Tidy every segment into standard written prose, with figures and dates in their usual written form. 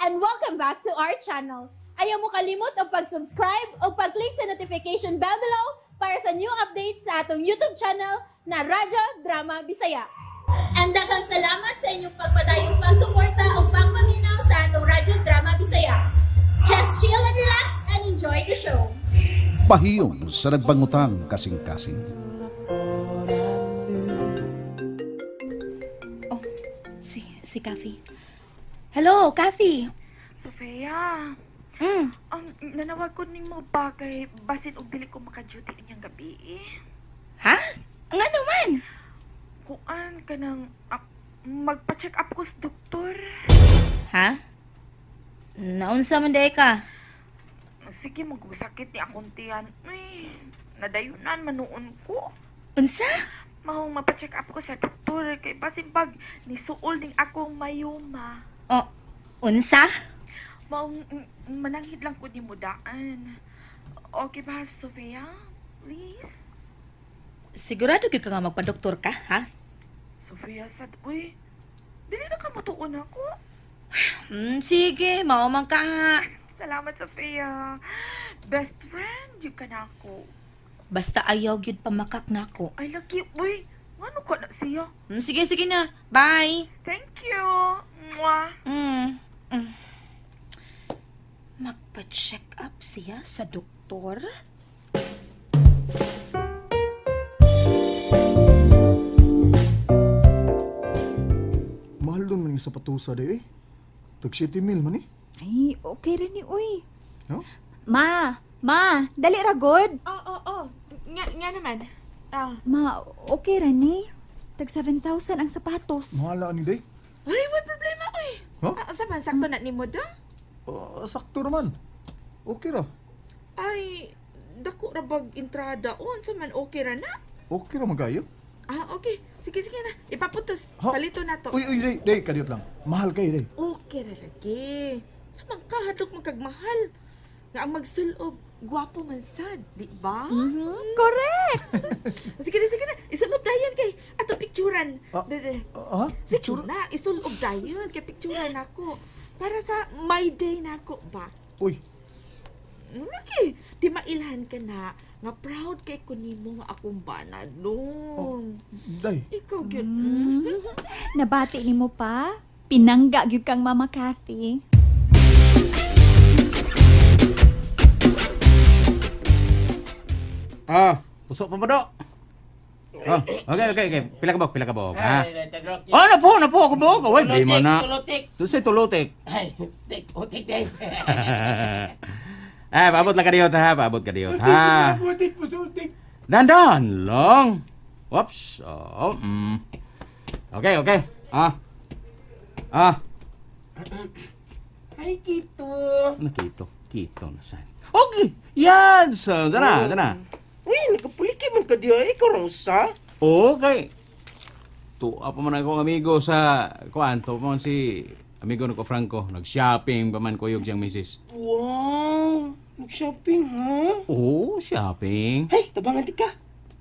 and welcome back to our channel. Ayaw mo kalimot o pag-subscribe o pag-click sa notification bell below para sa new updates sa atong YouTube channel na Radyo Drama Bisaya. And daghang salamat sa inyong pagpadayong pagsuporta o pagpaminaw sa atong Radyo Drama Bisaya. Just chill and relax and enjoy the show. Pahiyong sa nagbangutang kasing-kasing. Oh, si Kathy. Hello, Kathy. Sofia, nanawag ko ning mga bagay basit og dili ko maka-duty niyang gabi eh. Ha? Nga naman. Kuan ka nang magpa-check up ko sa doktor. Ha? Naunsa man day ka? Sige, magkusakit ni akong tiyan. Ay, nadayunan manuon ko. Unsa? Mahong mapa-check up ko sa doktor kay basin pag nisuol ning akong mayuma. Oh, unsa? Mahong mananghid lang ko ni mudaan. Okay ba, Sofia? Please? Sigurado gyud ka nga magpa-doktor ka, ha? Sofia, sad, uy, dili na ka matuon ako. Sige, mao man ka. Salamat, Sofia. Best friend, yun ka na ako. Basta ayaw gyud pamakak nako. Ay, laki, uy, ano ka na siya? Sige na. Bye. Thank you. Mwah. Magpa-check up siya sa doktor? Mahal doon man yung sapatusa de eh. Tag 7,000 man eh. Ay, okay rin ni uy. No? Ma, dali ra god. Oh. Nga naman. Ma, okay rin ni. Tag 7,000 ang sapatos. Mahala ni day. Ay, may problema, uy. Huh? Asa man, sakto na ni mo dong? Sakto naman. Okay ra. Ay, dako ra bag entrada. O, sa man, okay ra na? Okay ra magayo. Okay. Sige na. Ipaputos. Ha? Palito na to. Uy, day, kadiyot lang. Mahal kayo, day. Okay ra lagi. Sa man ka, hadlok magkagmahal. Nga ang magsulob, gwapo man sad, di ba? Correct. Sige na. Isulob dayon kay ato picturean. Ha? Sige na, isulob dayon kay picturean ako. Para sa my day na ako ba? Uy, Laki, di mailhan ka na. Nga proud kay ko nimo nga akong bana doon. day. Ikaw gyud. Nabati ni mo pa. Pinangga gyud kang Mama Kathy. Pusok pa mo do. Okay. Pila ka bok, ha? Napo ako bok. Wait, di mo na. Tulutik. Ay, utik day. Paabot lang ka diyot, ha? Dandan lang. Whoops. Okay. Ay, Kito. Ano Kito na saan? Okay, yan. Sana. Uy, nagapuliki man ka diya. Ikaw rin sa? Okay. Tuwa pa man akong amigo sa kuanto pa man si amigo ko Franco. Nag-shopping pa man kuyog siyang misis. Wow, nag-shopping ha? Oo, shopping. Ay, tabangan di ka.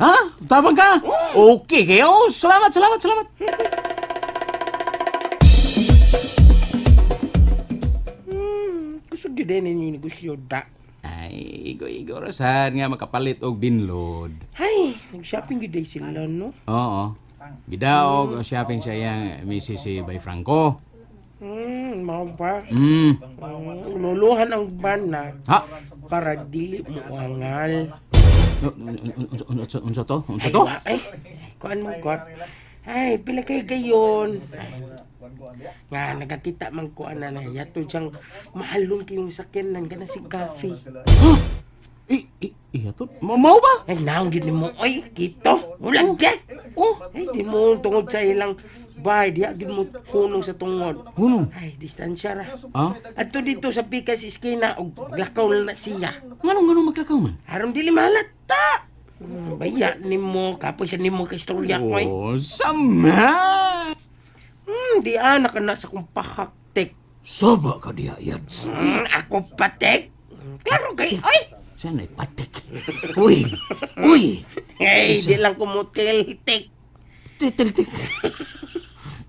Ha? Tabang ka? Okay, kayo. Salamat. Gusto din ninyo negosyo da. Ay, igo rasan nga makapalit og binlod. Ay, nag-shopping yun day sila, no? Oo. Gidaog shopping sa iyang misis si Bay Franco. Mau ba? Mm. Luluhan ang bana Ha? para dili mo angal. Unsa to? Ay, kuan mo kot. Ay, pila kay gayon. Nga, nagakita man ko na yato siyang mahalon kayong sakyanan ka na si Kathy. Ha? Iyato? Mau ba? Ay, naanggit ni mo. Ay, Kito. Ulang ka. Ay, di mo tungod sa ilang bahay. Di mo hunong sa tungod. Hunong? Ay, distansya ra. Ha? At to dito sa pikas iskina, og lakaw na siya. Ngano maglakaw man? Aram dili malata. Baya ni mo, kapoy sa ni mo kaistorya ko eh. Oh, sama! Di anak ka na sa kong pakaktek. Saba ka diya, Yads. Ako patek? Klaro kay, ay! Saan ay patik? Uy! Ay, di lang kumutil, hitik. Tik.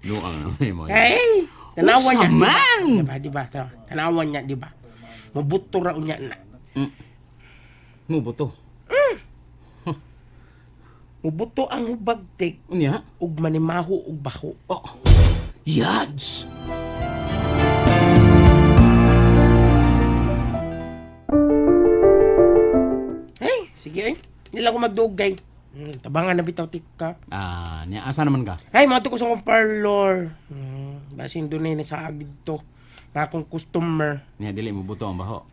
Nuang na mo. Hey! Tanawan niya. man! Diba? Tanawan niya, diba? Mabuto ra unya na. Mo boto. Mabuto ang hubagtik Unya? ug manimaho ug baho. Oh. Yads. Hey, sige ay. Hindi lang ako magdugay. Tabangan na bitaw tika. Niya asa naman ka? Ay, mato ko sa akong parlor. Basin doon na sa agid to. Na akong customer. Niya dili mo buto ang baho.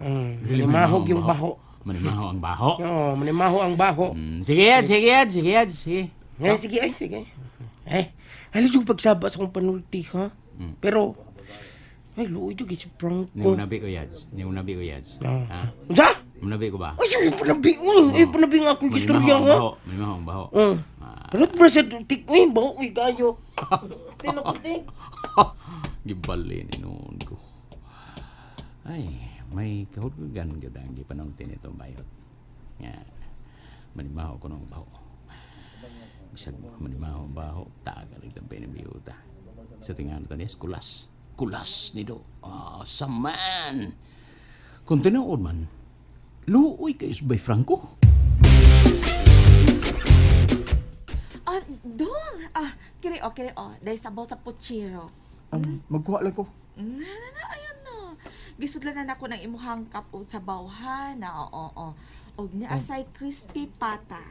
Dili Manimahog yung baho. Manimaho ang baho. Oo, manimaho ang baho. Sige, Yads, sige, Yads, sige, Yads, sige. Eh, sige, ay, sige. Halos yung pagsaba sa akong panulti, ha? Pero, ay, luoy yung si Franco. Niunabi ko, Yads. Niunabi ko, Yads. Ha? Sa? Niunabi ko ba? Ay, yung panabi, uy. Panabi nga akong istorya, ha? Manimaho ang baho. Ano ba sa tik? Uy, baho, uy, gayo. Tinakutik. Gibalin, inuun ko. Ay, may kahulugan gyud ang gipanungtin ito bayot. Nga, manimaho ko ng baho. Bisag manimaho ang baho, tagal ang pinabiyuta. Sa tingnan ito niya, kulas. Kulas ni do. Saman! Kung tinuod man, luoy kayo sa Bay Franco. Dong! Kiri o. Dahil sabaw sa puchiro. Magkuha lang ko. Ayun na. Gisudlan na ako ng imuhang kap o sabaw, ha? Oo. Og ni asay crispy pata.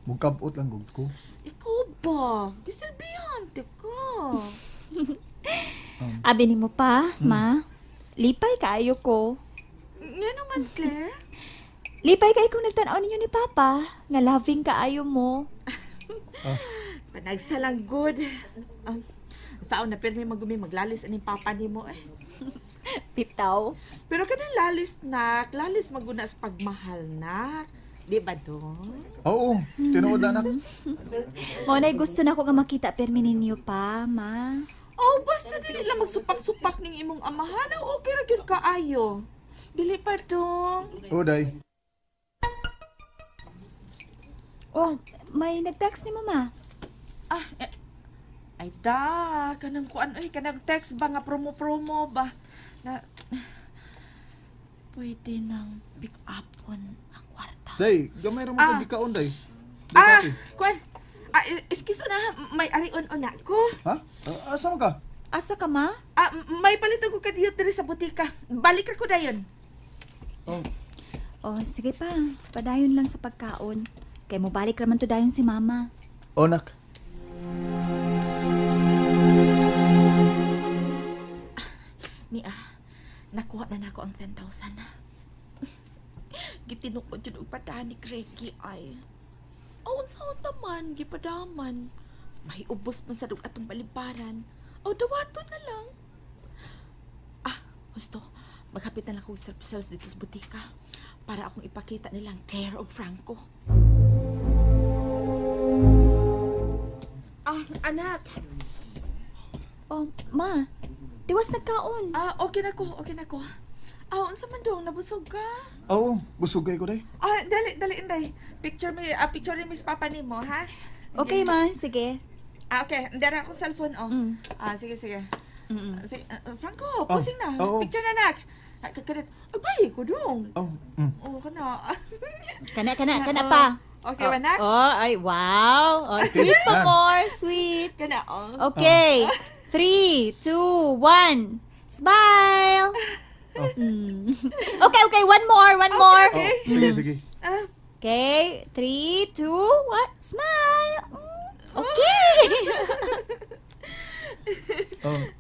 Magkabot lang gud ko. Ikaw ba? Gisilbihante ka. Abi ni mo pa, ma. Lipay kaayo ko. Nga naman, Claire? Lipay kay kung nagtanaw ninyo ni Papa. Nga loving kaayo mo. Panagsalang good. Saan na pero may maglalis aning papa ni mo eh. Pitaw. Pero kanang lalis maguna sa pagmahal nak. Di ba dong? Oo, tinuod na anak. Mo na gusto na ko nga makita permi ninyo pa, ma. Oh, basta dili lang magsupak-supak ning imong amahan. Okay ra gyud kaayo. Dili pa dong. Oo, day. Oh, may nag-text ni mo, ma. Ay da, kanang kuan ay kanang text ba nga promo ba na pwede nang pick up on ang kwarta. Day, gamay ra mo kag gikaon, day. Kuan. Excuse na, may arion na ko. Ha? Asa mo ka? Asa ka, ma? May palitan ko kadiyot diri sa butika. Balik ra ko dayon. Oh, sige pa. Padayon lang sa pagkaon. Kay mo balik raman to dayon si mama. Onak. Nakuha na nako ang 10,000 na. Gitinuod jud og padahan ni Gregi ay. Awan sa taman, gipadaman. May ubos man sa dug atong balibaran. O dawaton na lang. Gusto, maghapit na lang kong sales dito sa butika para akong ipakita nilang Claire og Franco. Anak. Oh, ma. Diwas nagkaon. Okay na ko. Unsa man dong, nabusog ka? Oo, busugay ko, day. Dali, inday. Picture ni Miss Papa nimo, ha? Okay, ma. Sige. Okay. Ndara akong cellphone, Sige. Franco, posing na. Oo. Picture na, nak. Kanat. Agbay ko dong. kana. Kana pa. Okay ba, nak? Ay, wow. Sweet pa more. Sweet. Kana, Okay. 3, 2, 1. Smile. Okay. One more. Sige. Okay. 3, 2, 1. Smile. Okay.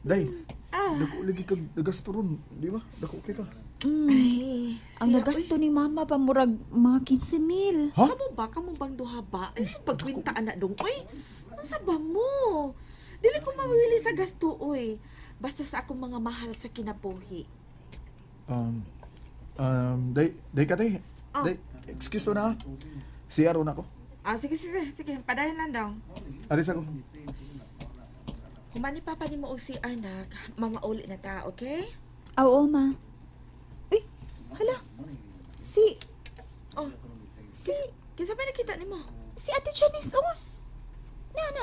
Day. Dako lagi kag nagasto ron, di ba? Dako okay ka. Ang nagasto ni mama pa murag mga 15,000. Ha? Kamu bang duha ba? Pagkwinta anak dong. Uy, ano ba mo? Dili ko mawili sa gasto, uy. Basta sa akong mga mahal sa kinabuhi. Day ka, day. Day, excuse mo na. CR na ako. Sige. Padayon lang daw. Aris ako. Humani papa ni mo og CR na, mamauli na ta, okay? Oo, ma. Uy, hala. Kinsa ba nakita nimo? Si Ate Janice,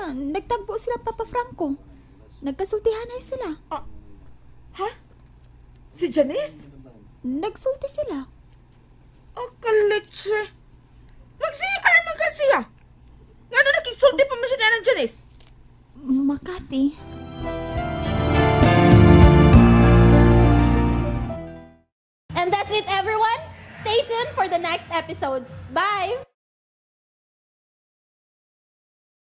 Nagtagbo sila Papa Franco. Nagkasultihan ay sila. Ha? Si Janice? Nagsulti sila. Kaletse. Magsiya man ka siya. Nga na nakisulti pa man siya ng Janice? Makati. And that's it, everyone. Stay tuned for the next episodes. Bye!